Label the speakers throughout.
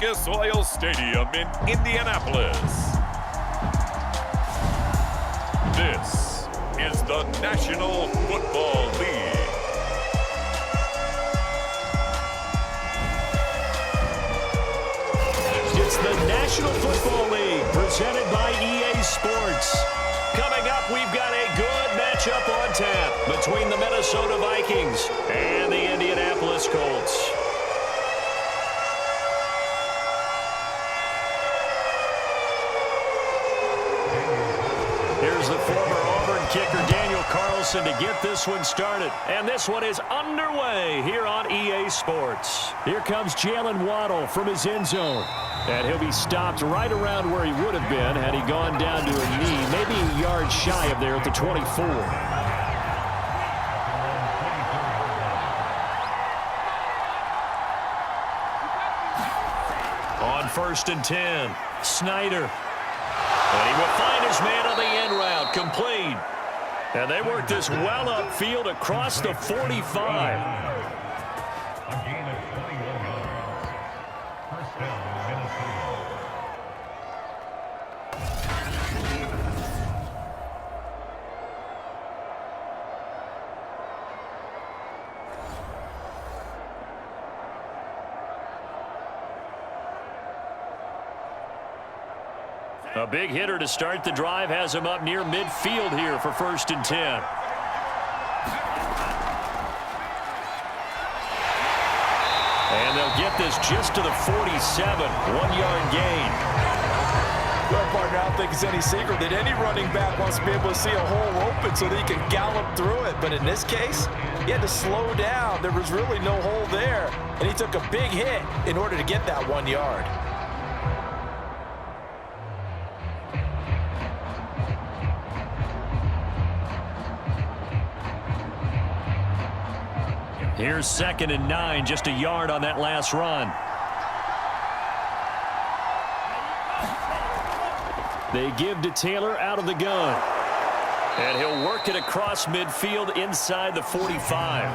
Speaker 1: Oil Stadium in Indianapolis. This is the National Football League.
Speaker 2: It's the National Football League presented by EA Sports. Coming up, we've got a good matchup on tap between the Minnesota Vikings and the Indianapolis Colts. Here's the former Auburn kicker Daniel Carlson to get this one started. And this one is underway here on EA Sports. Here comes Jalen Waddle from his end zone. And he'll be stopped right around where he would have been had he gone down to a knee, maybe a yard shy of there at the 24. On 1st and 10, Snyder. And he will find his man on the end route, complete. And they work this well upfield across the 45. A big hitter to start the drive has him up near midfield here for 1st and 10. And they'll get this just to the 47, 1-yard gain.
Speaker 3: Well, partner, I don't think it's any secret that any running back wants to be able to see a hole open so that he can gallop through it. But in this case, he had to slow down. There was really no hole there, and he took a big hit in order to get that 1 yard.
Speaker 2: Here's 2nd and 9, just a yard on that last run. They give to Taylor out of the gun. And he'll work it across midfield inside the 45.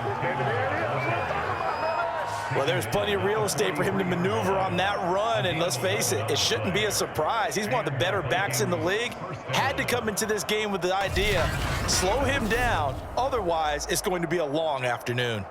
Speaker 3: Well, there's plenty of real estate for him to maneuver on that run, and let's face it, it shouldn't be a surprise. He's one of the better backs in the league. Had to come into this game with the idea, slow him down, otherwise it's going to be a long afternoon.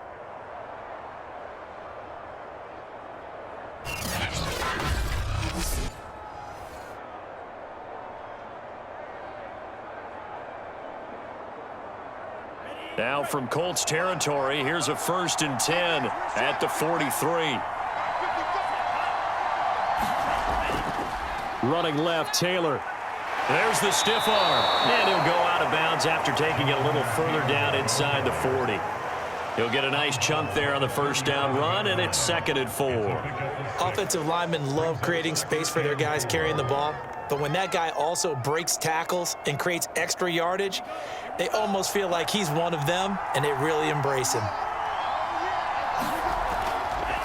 Speaker 2: Now from Colts territory, here's a 1st and 10 at the 43. Running left, Taylor. There's the stiff arm. And he'll go out of bounds after taking it a little further down inside the 40. He'll get a nice chunk there on the 1st down run, and it's 2nd and 4.
Speaker 3: Offensive linemen love creating space for their guys carrying the ball, but when that guy also breaks tackles and creates extra yardage, they almost feel like he's one of them, and they really embrace him.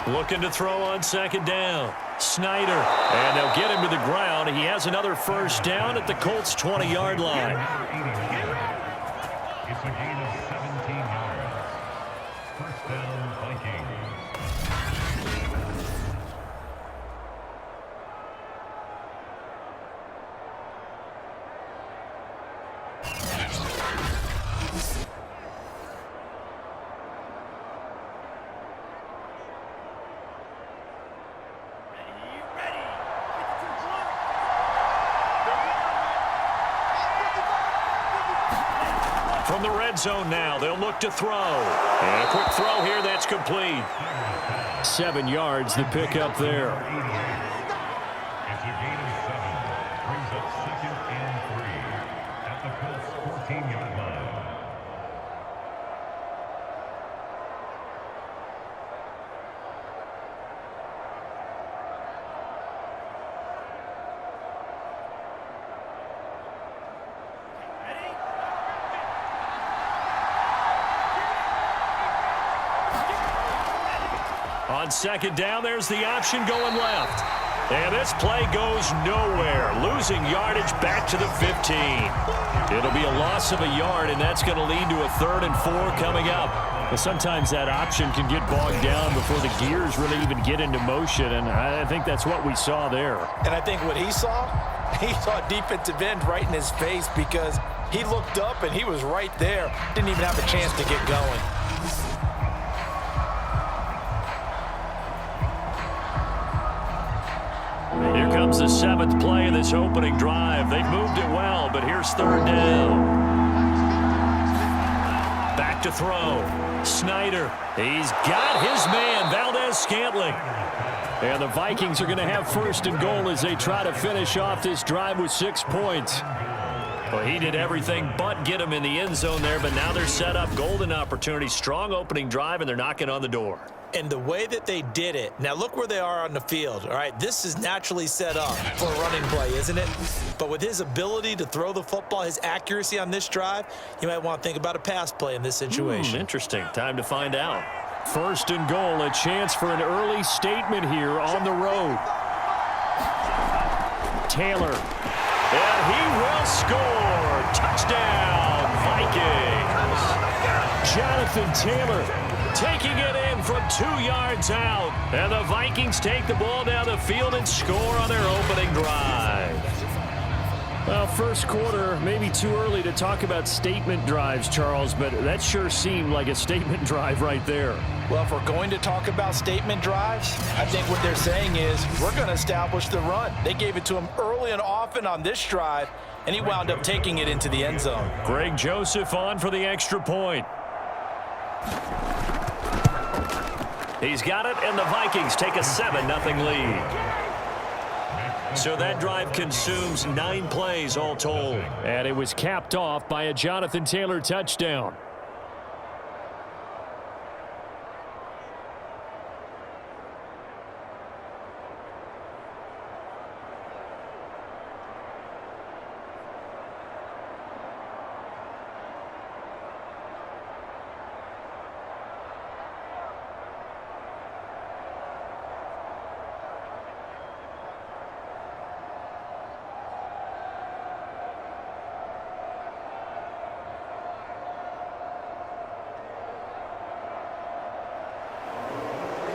Speaker 2: Looking to throw on 2nd down. Snyder. And they'll get him to the ground. He has another 1st down at the Colts' 20-yard line.
Speaker 4: It's a gain of 17 yards. 1st down, Vikings.
Speaker 2: From the red zone now, they'll look to throw. And a quick throw here that's complete. 7 yards, the pickup there.
Speaker 4: It's a gain of 7. Brings up 2nd and 3 at the Colts' 14-yard line.
Speaker 2: On 2nd down, there's the option going left. And this play goes nowhere, losing yardage back to the 15. It'll be a loss of a yard, and that's going to lead to a 3rd and 4 coming up. Well, sometimes that option can get bogged down before the gears really even get into motion, and I think that's what we saw there.
Speaker 3: And I think what he saw defensive end right in his face because he looked up and he was right there. Didn't even have a chance to get going.
Speaker 2: Here comes the 7th play of this opening drive. They moved it well, but here's 3rd down. Back to throw. Snyder. He's got his man, Valdez-Scantling. And the Vikings are going to have 1st and goal as they try to finish off this drive with 6 points. Well, he did everything but get him in the end zone there, but now they're set up. Golden opportunity, strong opening drive, and they're knocking on the door.
Speaker 3: And the way that they did it, now look where they are on the field, all right? This is naturally set up for a running play, isn't it? But with his ability to throw the football, his accuracy on this drive, you might want to think about a pass play in this situation.
Speaker 2: Interesting. Time to find out. 1st and goal, a chance for an early statement here on the road. Taylor. And he will score. Touchdown, Vikings. Jonathan Taylor taking it in from 2 yards out. And the Vikings take the ball down the field and score on their opening drive. Well, first quarter, maybe too early to talk about statement drives, Charles, but that sure seemed like a statement drive right there.
Speaker 3: Well, if we're going to talk about statement drives, I think what they're saying is we're going to establish the run. They gave it to him early and often on this drive, and he wound up taking it into the end zone.
Speaker 2: Greg Joseph on for the extra point. He's got it, and the Vikings take a 7-0 lead. So that drive consumes 9 plays all told. And it was capped off by a Jonathan Taylor touchdown.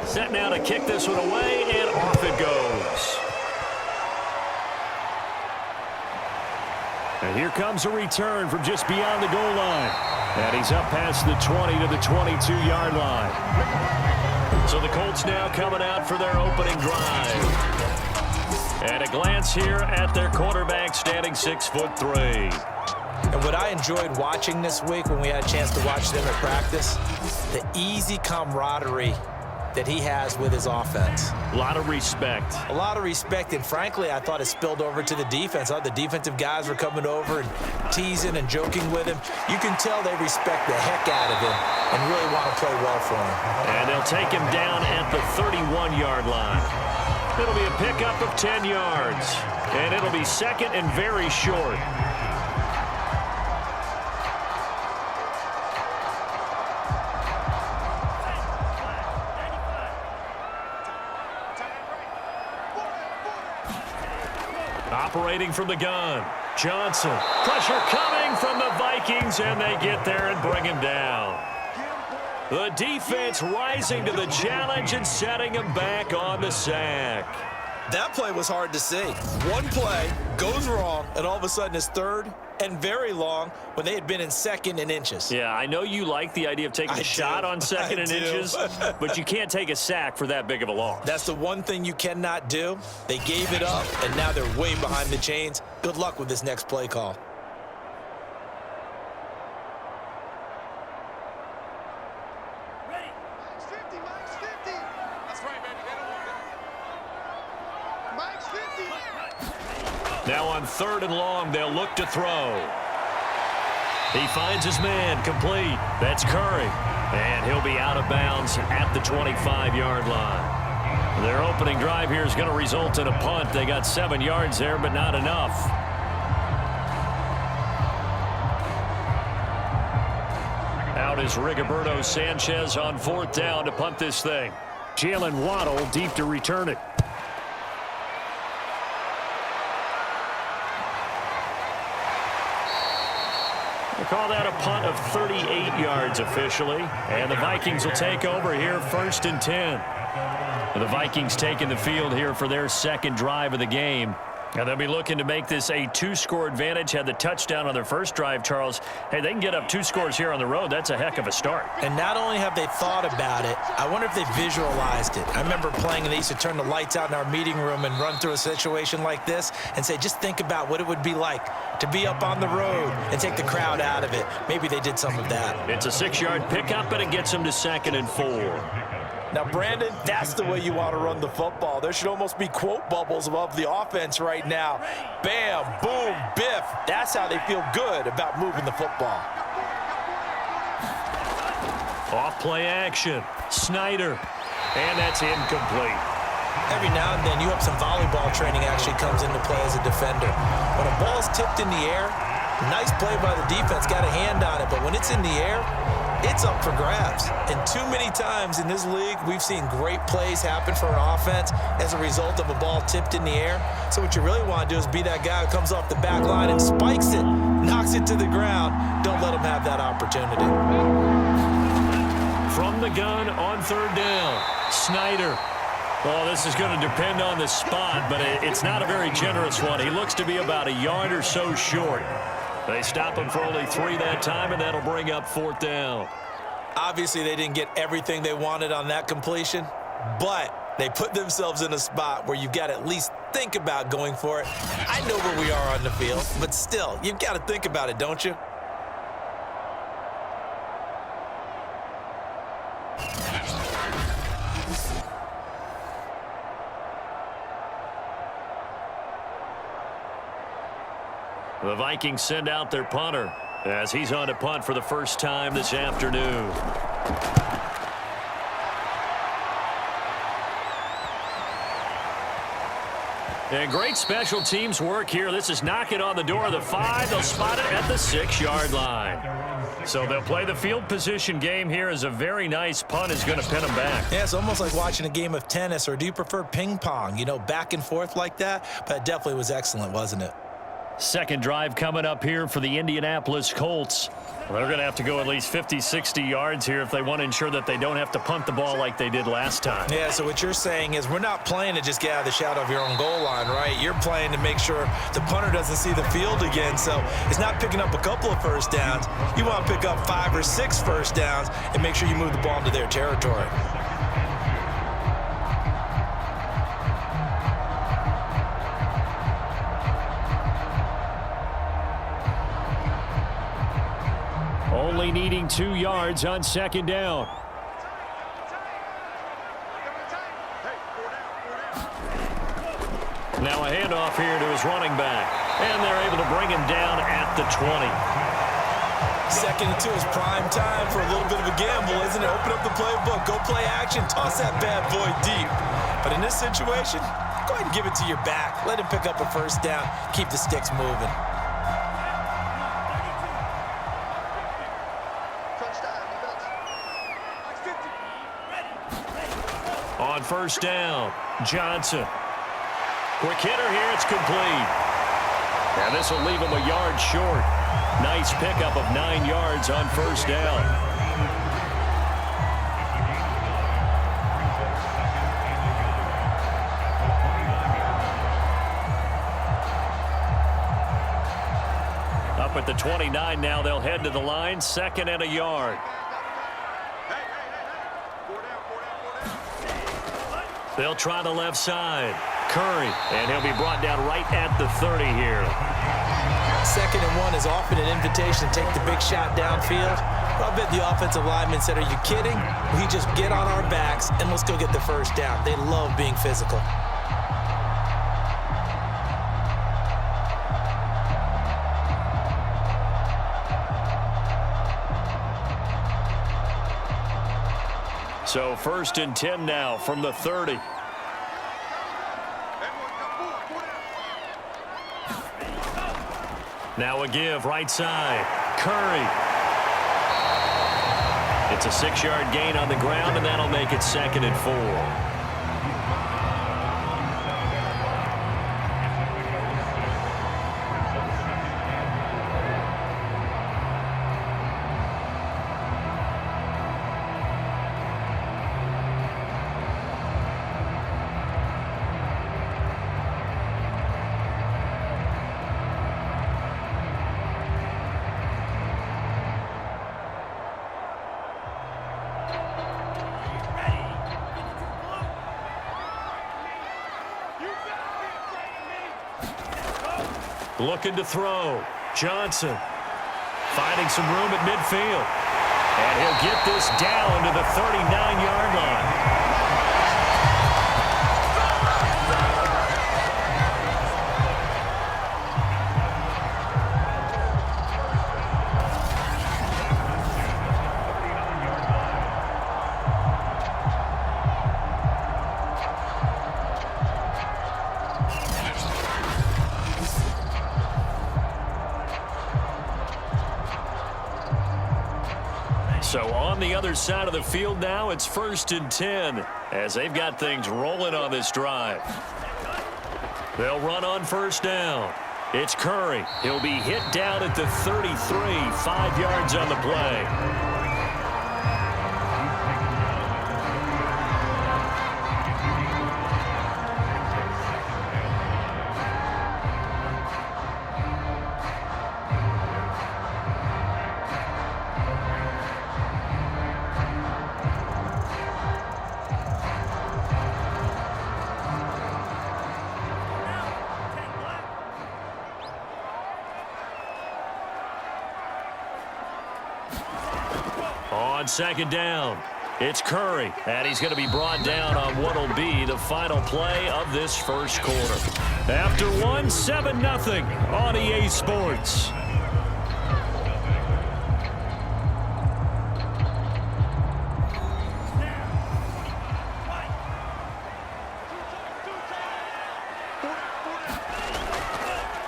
Speaker 2: Set now to kick this one away, and off it goes. And here comes a return from just beyond the goal line. And he's up past the 20 to the 22-yard line. So the Colts now coming out for their opening drive. And a glance here at their quarterback, standing 6'3".
Speaker 3: And what I enjoyed watching this week when we had a chance to watch them at practice, the easy camaraderie that he has with his offense.
Speaker 2: A lot of respect.
Speaker 3: A lot of respect, and frankly, I thought it spilled over to the defense. I thought the defensive guys were coming over and teasing and joking with him. You can tell they respect the heck out of him and really want to play well for him.
Speaker 2: And they'll take him down at the 31-yard line. It'll be a pickup of 10 yards, and it'll be second and very short. Operating from the gun, Johnson. Pressure coming from the Vikings, and they get there and bring him down. The defense rising to the challenge and setting him back on the sack.
Speaker 3: That play was hard to see. One play goes wrong, and all of a sudden it's 3rd and very long when they had been in 2nd and inches.
Speaker 2: Yeah, I know you like the idea of taking a shot on 2nd and inches, but you can't take a sack for that big of a loss.
Speaker 3: That's the one thing you cannot do. They gave it up, and now they're way behind the chains. Good luck with this next play call.
Speaker 2: Now on 3rd and long, they'll look to throw. He finds his man, complete. That's Curry. And he'll be out of bounds at the 25-yard line. Their opening drive here is going to result in a punt. They got 7 yards there, but not enough. Out is Rigoberto Sanchez on 4th down to punt this thing. Jalen Waddle deep to return it. We'll call that a punt of 38 yards officially. And the Vikings will take over here, 1st and 10. The Vikings taking the field here for their second drive of the game. And they'll be looking to make this a 2-score advantage. Had the touchdown on their first drive, Charles. Hey, they can get up 2 scores here on the road. That's a heck of a start.
Speaker 3: And not only have they thought about it, I wonder if they visualized it. I remember playing, and they used to turn the lights out in our meeting room and run through a situation like this and say, just think about what it would be like to be up on the road and take the crowd out of it. Maybe they did some of that.
Speaker 2: It's a 6-yard pickup, and it gets them to 2nd and 4.
Speaker 3: Now, Brandon, that's the way you want to run the football. There should almost be quote bubbles above the offense right now. Bam, boom, biff. That's how they feel good about moving the football.
Speaker 2: Off play action. Snyder. And that's incomplete.
Speaker 3: Every now and then, you have some volleyball training actually comes into play as a defender. When a ball's tipped in the air, nice play by the defense, got a hand on it, but when it's in the air, it's up for grabs. And too many times in this league, we've seen great plays happen for an offense as a result of a ball tipped in the air. So what you really want to do is be that guy who comes off the back line and spikes it, knocks it to the ground. Don't let him have that opportunity.
Speaker 2: From the gun on 3rd down, Snyder. Well, this is going to depend on the spot, but it's not a very generous one. He looks to be about a yard or so short. They stop him for only 3 that time, and that'll bring up 4th down.
Speaker 3: Obviously, they didn't get everything they wanted on that completion, but they put themselves in a spot where you've got to at least think about going for it. I know where we are on the field, but still, you've got to think about it, don't you?
Speaker 2: The Vikings send out their punter as he's on to punt for the first time this afternoon. And great special teams work here. This is knocking on the door of the 5. They'll spot it at the 6-yard line. So they'll play the field position game here as a very nice punt is going to pin them back.
Speaker 3: Yeah, it's almost like watching a game of tennis, or do you prefer ping pong? You know, back and forth like that? But it definitely was excellent, wasn't it?
Speaker 2: Second drive coming up here for the Indianapolis Colts. They're going to have to go at least 50, 60 yards here if they want to ensure that they don't have to punt the ball like they did last time.
Speaker 3: Yeah, so what you're saying is we're not playing to just get out of the shadow of your own goal line, right? You're playing to make sure the punter doesn't see the field again. So it's not picking up a couple of first downs. You want to pick up 5 or 6 first downs and make sure you move the ball into their territory.
Speaker 2: Only needing 2 yards on 2nd down. Now a handoff here to his running back. And they're able to bring him down at the 20.
Speaker 3: 2nd and 2 is prime time for a little bit of a gamble, isn't it? Open up the playbook, go play action, toss that bad boy deep. But in this situation, go ahead and give it to your back. Let him pick up a first down. Keep the sticks moving.
Speaker 2: On 1st down, Johnson. Quick hitter here, it's complete. And this will leave him a yard short. Nice pickup of 9 yards on 1st down. Up at the 29 now, they'll head to the line, 2nd and a yard. They'll try the left side. Curry, and he'll be brought down right at the 30 here.
Speaker 3: 2nd and 1 is often an invitation to take the big shot downfield. But I bet the offensive lineman said, are you kidding? We just get on our backs and let's go get the first down. They love being physical.
Speaker 2: So 1st and 10 now from the 30. Now a give right side. Curry. It's a 6-yard gain on the ground, and that'll make it 2nd and 4. Looking to throw. Johnson finding some room at midfield. And he'll get this down to the 39-yard line. So on the other side of the field now, it's 1st and 10 as they've got things rolling on this drive. They'll run on 1st down. It's Curry. He'll be hit down at the 33, 5 yards on the play. On 2nd down, it's Curry, and he's going to be brought down on what will be the final play of this 1st quarter. After one, 7-0 on EA Sports.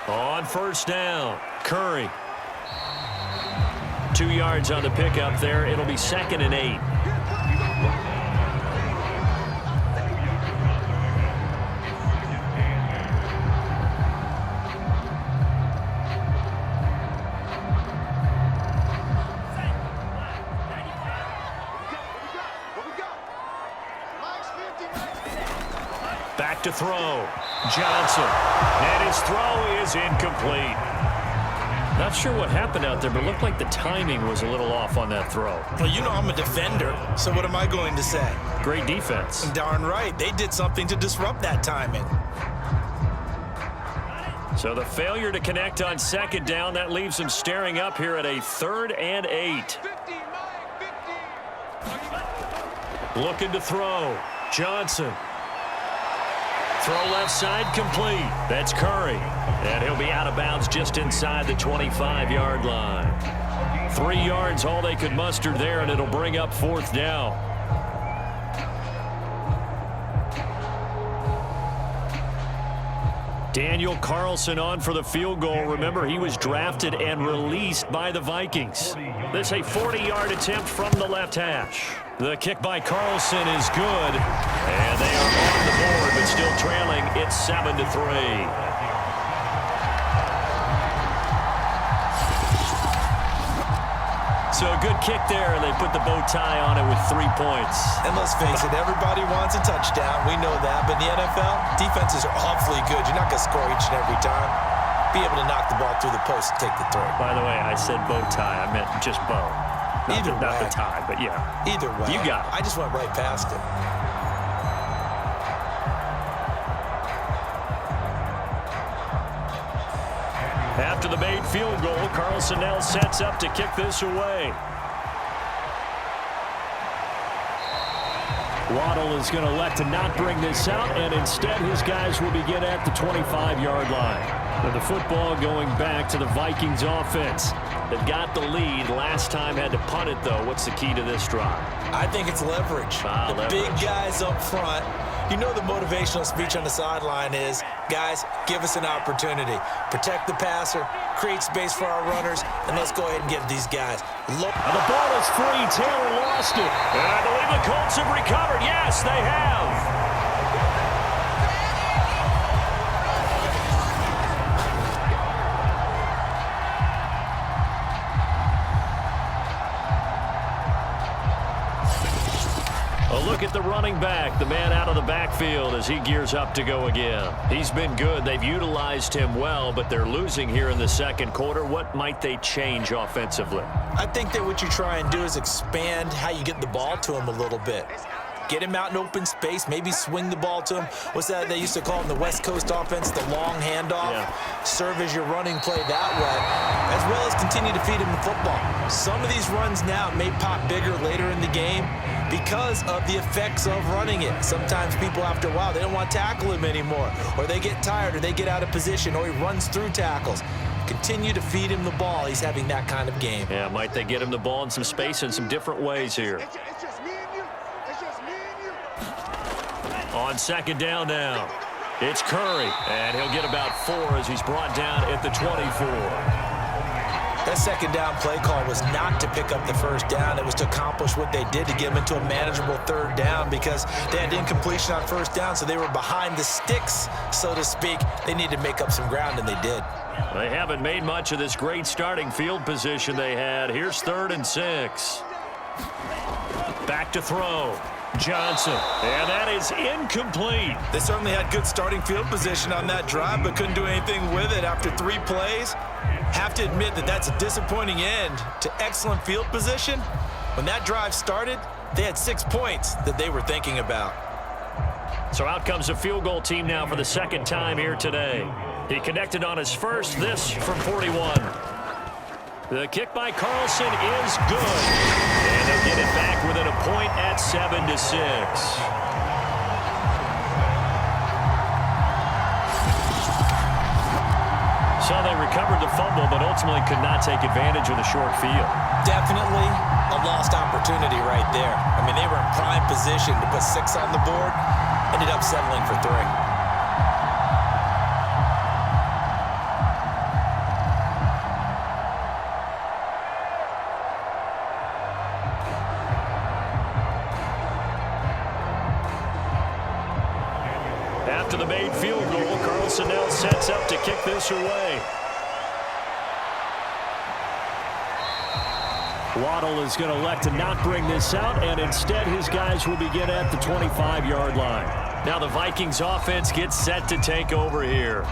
Speaker 2: On 1st down, Curry. 2 yards on the pickup there. It'll be 2nd and 8. Back to throw. Johnson. And his throw is incomplete. Not sure what happened out there, but it looked like the timing was a little off on that throw.
Speaker 5: Well, you know I'm a defender, so what am I going to say?
Speaker 2: Great defense.
Speaker 5: Darn right. They did something to disrupt that timing.
Speaker 2: So the failure to connect on 2nd down, that leaves them staring up here at a 3rd and 8. Looking to throw. Johnson. Throw left side complete. That's Curry. And he'll be out of bounds just inside the 25-yard line. 3 yards, all they could muster there, and it'll bring up 4th down. Daniel Carlson on for the field goal. Remember, he was drafted and released by the Vikings. This a 40-yard attempt from the left hash. The kick by Carlson is good, and they are on the board, but still trailing. It's 7-3. So a good kick there, and they put the bow tie on it with 3 points.
Speaker 5: And let's face it, everybody wants a touchdown. We know that. But in the NFL, defenses are awfully good. You're not going to score each and every time. Be able to knock the ball through the post and take the throw.
Speaker 2: By the way, I said bow tie. I meant just bow. Not the tie, but yeah.
Speaker 5: Either way.
Speaker 2: You got it.
Speaker 5: I just went right past it.
Speaker 2: After the made field goal, Carlson now sets up to kick this away. Waddle is going to elect to not bring this out, and instead his guys will begin at the 25-yard line. With the football going back to the Vikings offense. They've got the lead. Last time had to punt it, though. What's the key to this drive?
Speaker 5: I think it's leverage. The big guys up front. You know the motivational speech on the sideline is, guys, give us an opportunity. Protect the passer, create space for our runners, and let's go ahead and get these guys.
Speaker 2: Look. The ball is free. Taylor lost it. And I believe the Colts have recovered. Yes, they have. A look at the running back, the man out of the backfield as he gears up to go again. He's been good. They've utilized him well, but they're losing here in the 2nd quarter. What might they change offensively?
Speaker 5: I think that what you try and do is expand how you get the ball to him a little bit. Get him out in open space, maybe swing the ball to him. What's that they used to call in the West Coast offense, the long handoff? Yeah. Serve as your running play that way, as well as continue to feed him the football. Some of these runs now may pop bigger later in the game because of the effects of running it. Sometimes people, after a while, they don't want to tackle him anymore, or they get tired, or they get out of position, or he runs through tackles. Continue to feed him the ball. He's having that kind of game.
Speaker 2: Yeah, might they get him the ball in some space in some different ways here.
Speaker 6: It's just me and you. It's just me and you.
Speaker 2: On second down now, it's Curry, and he'll get about 4 as he's brought down at the 24.
Speaker 5: That second down play call was not to pick up the first down. It was to accomplish what they did to get them into a manageable third down because they had incompletion on first down, so they were behind the sticks, so to speak. They needed to make up some ground, and they did.
Speaker 2: They haven't made much of this great starting field position they had. Here's 3rd and 6. Back to throw. Johnson, and that is incomplete.
Speaker 5: They certainly had good starting field position on that drive, but couldn't do anything with it after 3 plays. Have to admit that that's a disappointing end to excellent field position. When that drive started, they had 6 points that they were thinking about.
Speaker 2: So out comes a field goal team now for the second time here today. He connected on his first, this from 41. The kick by Carlson is good. And they'll get it back within a point at 7-6. So they recovered the fumble, but ultimately could not take advantage of the short field.
Speaker 5: Definitely a lost opportunity right there. I mean, they were in prime position to put 6 on the board, ended up settling for 3.
Speaker 2: After the made field goal, Carlson now sets up to kick this away. Waddle is going to elect to not bring this out, and instead his guys will begin at the 25-yard line. Now the Vikings offense gets set to take over here.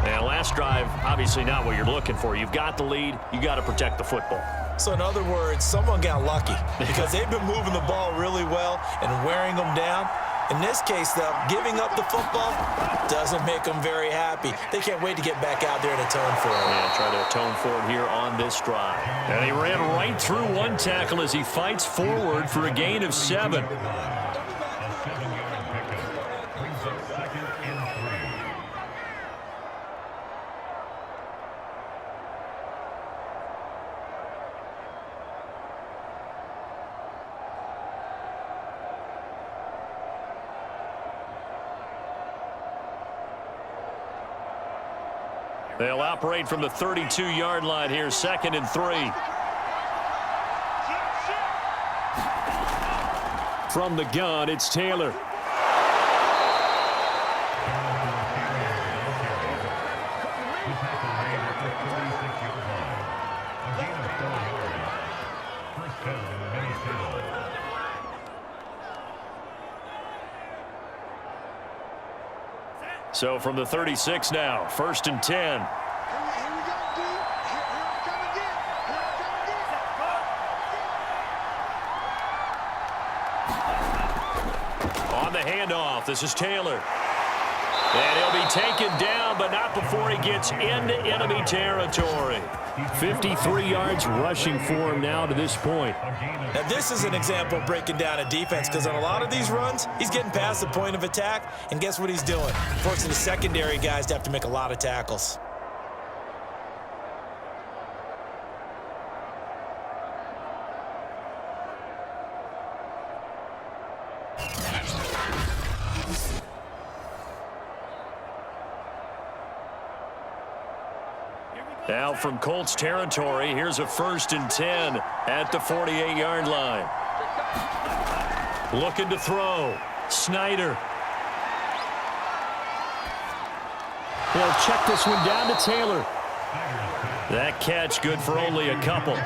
Speaker 2: And last drive, obviously not what you're looking for. You've got the lead. You got to protect the football.
Speaker 5: So in other words, someone got lucky because they've been moving the ball really well and wearing them down. In this case, though, giving up the football doesn't make them very happy. They can't wait to get back out there and atone for it.
Speaker 2: Yeah, try to atone for it here on this drive. And he ran right through one tackle as he fights forward for a gain of 7.
Speaker 4: A 7-yard pickup brings up 2nd and 3.
Speaker 2: They'll operate from the 32-yard line here, 2nd and 3. From the gun, it's Taylor. So from the 36 now, 1st and 10.
Speaker 6: Here we go, dude. Here I come again.
Speaker 2: On the handoff, this is Taylor. And he'll be taken down, but not before he gets into enemy territory. 53 yards rushing for him now to this point.
Speaker 5: Now, this is an example of breaking down a defense because on a lot of these runs, he's getting past the point of attack, and guess what he's doing? Forcing the secondary guys to have to make a lot of tackles.
Speaker 2: Now from Colts territory, here's a 1st and 10 at the 48-yard line. Looking to throw. Snyder. They'll check this one down to Taylor. That catch good for only a couple.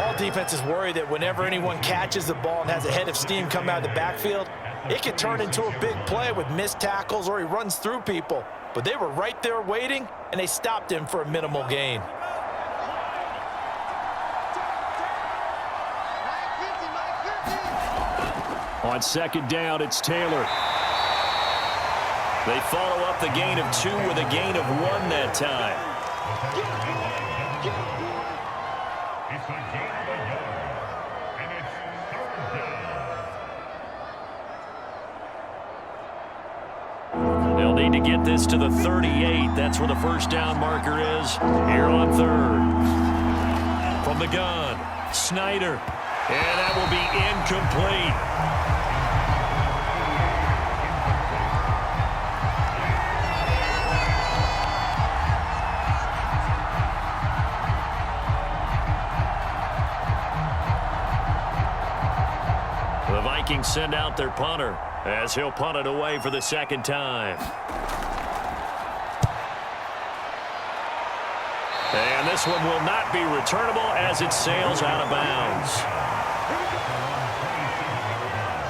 Speaker 5: All defenses worry that whenever anyone catches the ball and has a head of steam come out of the backfield, it could turn into a big play with missed tackles or he runs through people. But they were right there waiting, and they stopped him for a minimal gain.
Speaker 2: On second down, it's Taylor. They follow up the gain of 2 with a gain of 1 that time.
Speaker 4: It's a gain of a yard, and it's 3rd down.
Speaker 2: They'll need to get this to the 38. That's where the first down marker is here on 3rd. From the gun, Snyder. And that will be incomplete. The Vikings send out their punter as he'll punt it away for the second time. And this one will not be returnable as it sails out of bounds.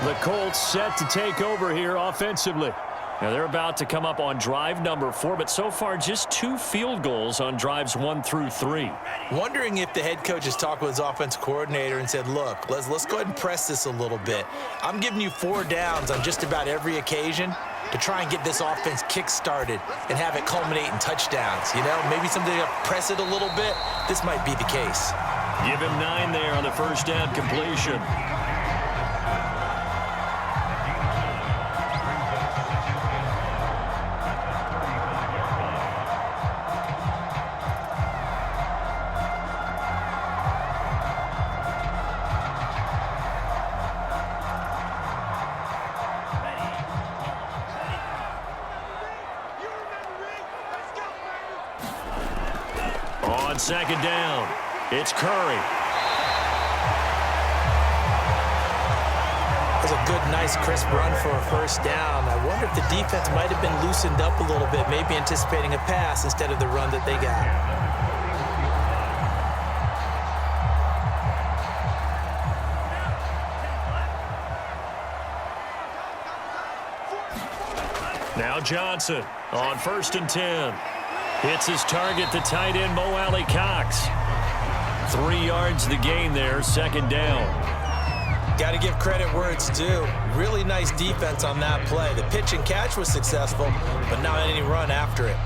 Speaker 2: The Colts set to take over here offensively. Now they're about to come up on drive number 4, but so far just 2 field goals on drives 1 through 3.
Speaker 5: Wondering if the head coach has talked with his offense coordinator and said, look, let's go ahead and press this a little bit. I'm giving you 4 downs on just about every occasion to try and get this offense kick-started and have it culminate in touchdowns. You know, maybe something to press it a little bit. This might be the case.
Speaker 2: Give him 9 there on the first down completion. On second down, it's Curry.
Speaker 5: That's a good, nice, crisp run for a first down. I wonder if the defense might have been loosened up a little bit, maybe anticipating a pass instead of the run that they got.
Speaker 2: Now Johnson on 1st and 10. Hits his target, the tight end, Mo Alley Cox. 3 yards the gain there, second down.
Speaker 5: Got to give credit where it's due. Really nice defense on that play. The pitch and catch was successful, but not any run after it.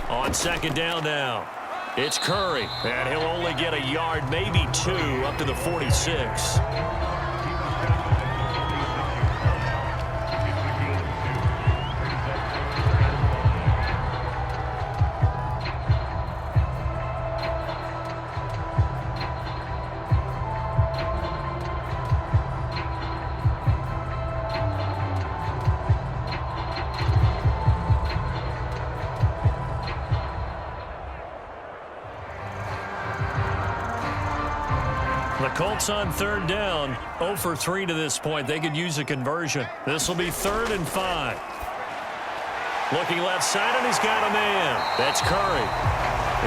Speaker 2: On second down now, it's Curry, and he'll only get a yard, maybe 2, up to the 46. The Colts on 3rd down, 0 for 3 to this point. They could use a conversion. This will be 3rd and 5. Looking left side, and he's got a man. That's Curry.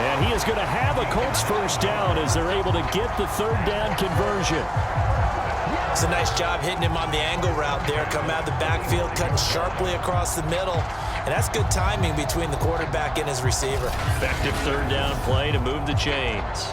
Speaker 2: And he is going to have a Colts first down as they're able to get the 3rd down conversion.
Speaker 5: It's a nice job hitting him on the angle route there. Come out of the backfield, cutting sharply across the middle. And that's good timing between the quarterback and his receiver.
Speaker 2: Effective 3rd down play to move the chains.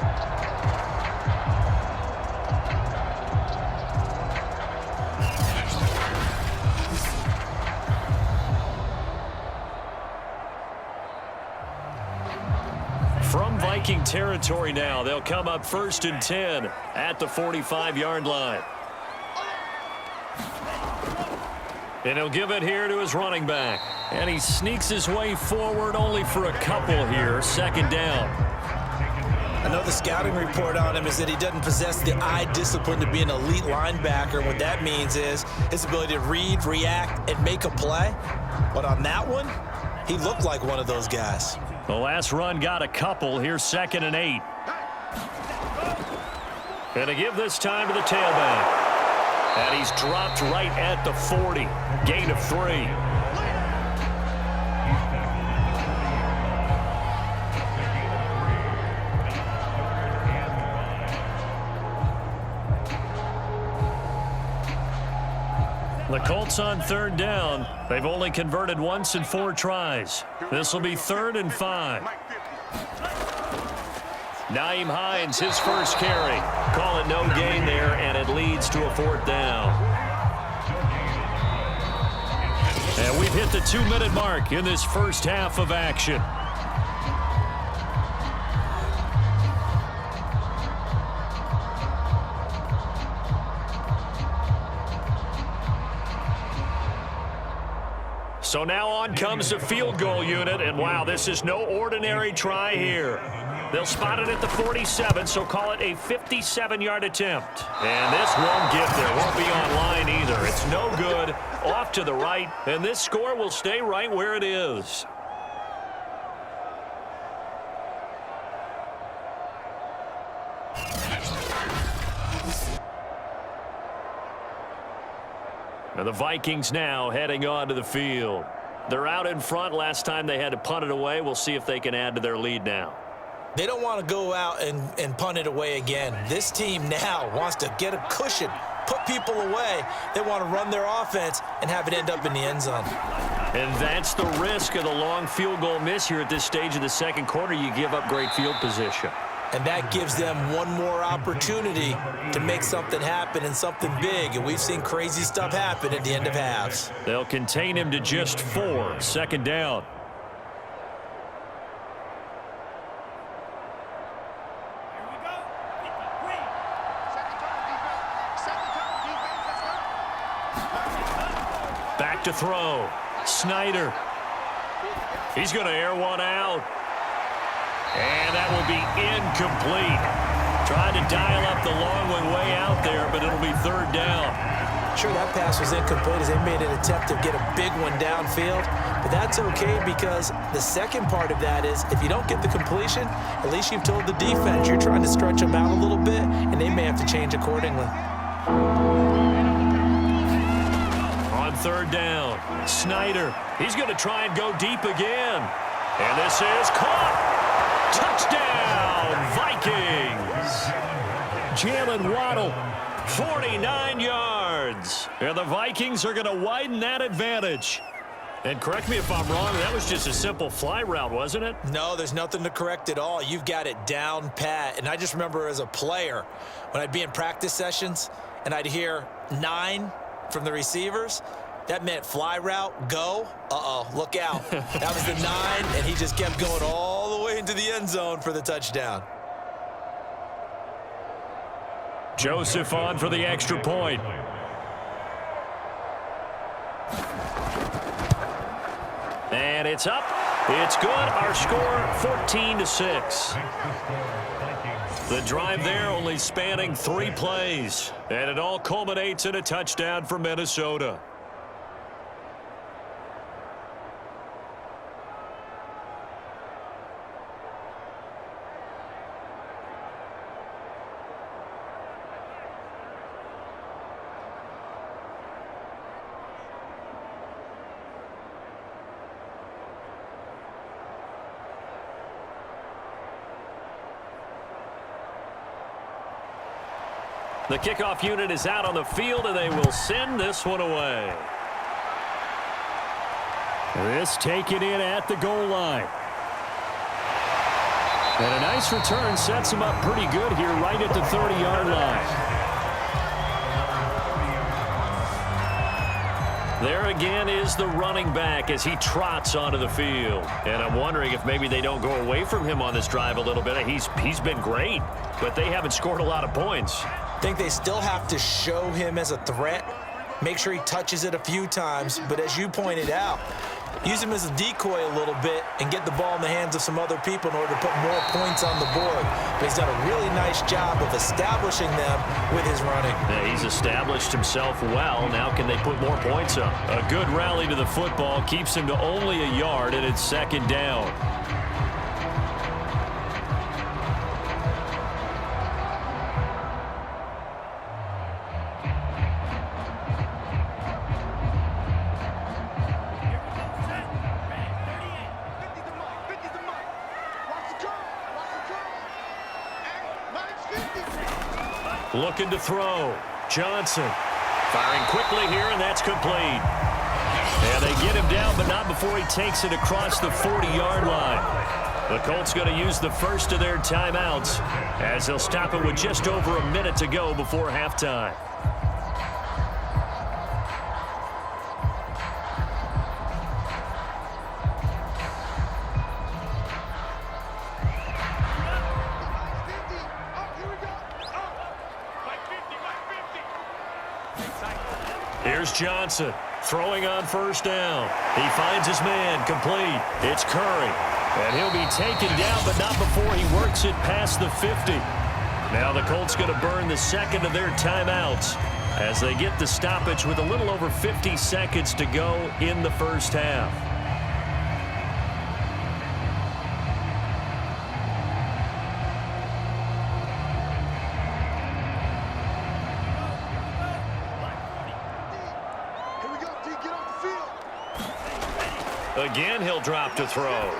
Speaker 2: From Viking territory now, they'll come up 1st and 10 at the 45-yard line. And he'll give it here to his running back. And he sneaks his way forward only for a couple here, 2nd down.
Speaker 5: I know the scouting report on him is that he doesn't possess the eye discipline to be an elite linebacker. What that means is his ability to read, react, and make a play. But on that one, he looked like one of those guys.
Speaker 2: The last run got a couple. Here's 2nd and 8. And to give this time to the tailback. And he's dropped right at the 40. Gain of 3. The Colts on third down. They've only converted once in 4 tries. This will be 3rd and 5. Nyheim Hines, his first carry. Call it no gain there, and it leads to a 4th down. And we've hit the 2-minute mark in this first half of action. So now on comes the field goal unit, and wow, this is no ordinary try here. They'll spot it at the 47, so call it a 57-yard attempt. And this won't get there, won't be on line either. It's no good, off to the right, and this score will stay right where it is. And the Vikings now heading onto the field. They're out in front. Last time they had to punt it away. We'll see if they can add to their lead now.
Speaker 5: They don't want to go out and punt it away again. This team now wants to get a cushion, put people away. They want to run their offense and have it end up in the end zone.
Speaker 2: And that's the risk of the long field goal miss here at this stage of the second quarter. You give up great field position.
Speaker 5: And that gives them one more opportunity to make something happen and something big. And we've seen crazy stuff happen at the end of halves.
Speaker 2: They'll contain him to just 4. 2nd down. Back to throw. Snyder. He's going to air one out. And that will be incomplete. Trying to dial up the long one way out there, but it'll be 3rd down.
Speaker 5: Sure, that pass was incomplete as they made an attempt to get a big one downfield. But that's okay because the second part of that is if you don't get the completion, at least you've told the defense you're trying to stretch them out a little bit, and they may have to change accordingly.
Speaker 2: On 3rd down, Snyder. He's going to try and go deep again. And this is caught. Touchdown, Vikings! Jalen Waddle, 49 yards. And the Vikings are going to widen that advantage. And correct me if I'm wrong, that was just a simple fly route, wasn't it?
Speaker 5: No, there's nothing to correct at all. You've got it down pat. And I just remember as a player, when I'd be in practice sessions and I'd hear 9 from the receivers, that meant fly route, go. Uh-oh, look out. That was the 9, and he just kept going all the way into the end zone for the touchdown.
Speaker 2: Joseph on for the extra point. And it's up. It's good. Our score, 14-6. The drive there only spanning 3 plays. And it all culminates in a touchdown for Minnesota. The kickoff unit is out on the field, and they will send this one away. This taken in at the goal line. And a nice return sets him up pretty good here right at the 30-yard line. There again is the running back as he trots onto the field. And I'm wondering if maybe they don't go away from him on this drive a little bit. He's been great, but they haven't scored a lot of points.
Speaker 5: I think they still have to show him as a threat, make sure he touches it a few times, but as you pointed out, use him as a decoy a little bit and get the ball in the hands of some other people in order to put more points on the board. But he's done a really nice job of establishing them with his running.
Speaker 2: Yeah, he's established himself well. Now can they put more points up? A good rally to the football keeps him to only a yard, and it's 2nd down. Looking to throw. Johnson Firing quickly here, and that's complete. And they get him down, but not before he takes it across the 40-yard line. The Colts going to use the first of their timeouts as they'll stop it with just over a minute to go before halftime. Here's Johnson throwing on first down. He finds his man complete. It's Curry. And he'll be taken down, but not before he works it past the 50. Now the Colts going to burn the second of their timeouts as they get the stoppage with a little over 50 seconds to go in the first half.
Speaker 6: Here we go, D. Get off the field.
Speaker 2: Again, he'll drop to throw.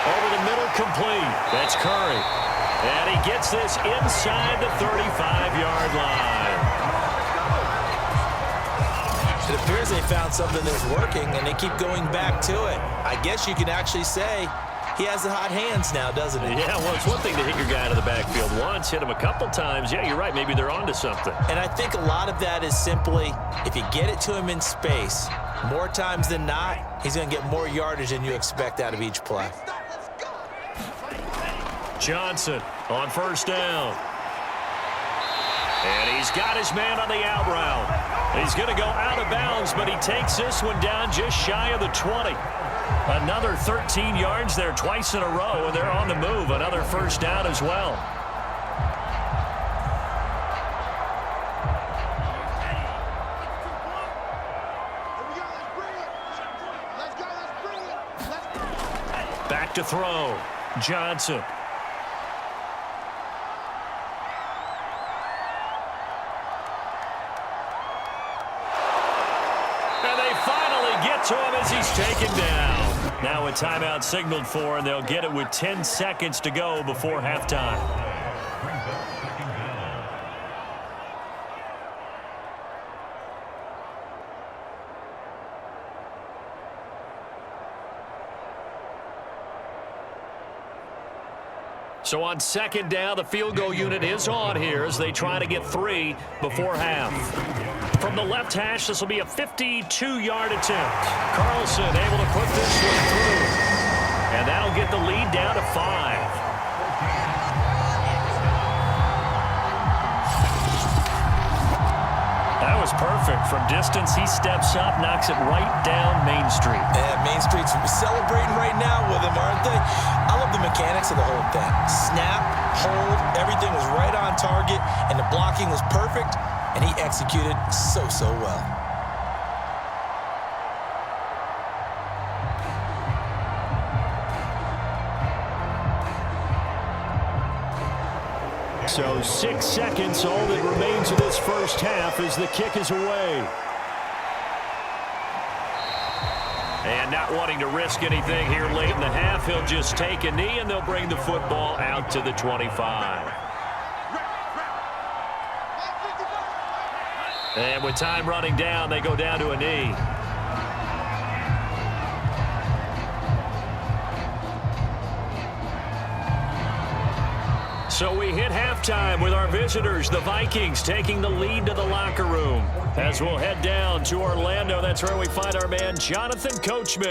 Speaker 2: Over the middle, complete. That's Curry. And he gets this inside the 35-yard line.
Speaker 5: It appears they found something that's working, and they keep going back to it. I guess you can actually say he has the hot hands now, doesn't he?
Speaker 2: Yeah, well, it's one thing to hit your guy out of the backfield once, hit him a couple times. Yeah, you're right. Maybe they're onto something.
Speaker 5: And I think a lot of that is simply if you get it to him in space, more times than not, he's going to get more yardage than you expect out of each play.
Speaker 2: Johnson on first down. And he's got his man on the out route. He's going to go out of bounds, but he takes this one down just shy of the 20. Another 13 yards there twice in a row, and they're on the move. Another first down as well. Back to throw. Johnson. And they finally get to him as he's taken down. Now a timeout signaled for, and they'll get it with 10 seconds to go before halftime. So on second down, the field goal unit is on here as they try to get 3 before half. From the left hash, this will be a 52-yard attempt. Carlson able to put this one through. And that'll get the lead down to 5. That was perfect. From distance, he steps up, knocks it right down Main Street.
Speaker 5: Yeah, Main Street's celebrating right now with him, aren't they? I love the mechanics of the whole thing. Snap, hold, everything was right on target, and the blocking was perfect, and he executed so well.
Speaker 2: So 6 seconds, all that remains of this first half as the kick is away. And not wanting to risk anything here late in the half, he'll just take a knee, and they'll bring the football out to the 25. And with time running down, they go down to a knee. So we hit halftime with our visitors, the Vikings, taking the lead to the locker room. As we'll head down to Orlando, that's where we find our man Jonathan Coachman.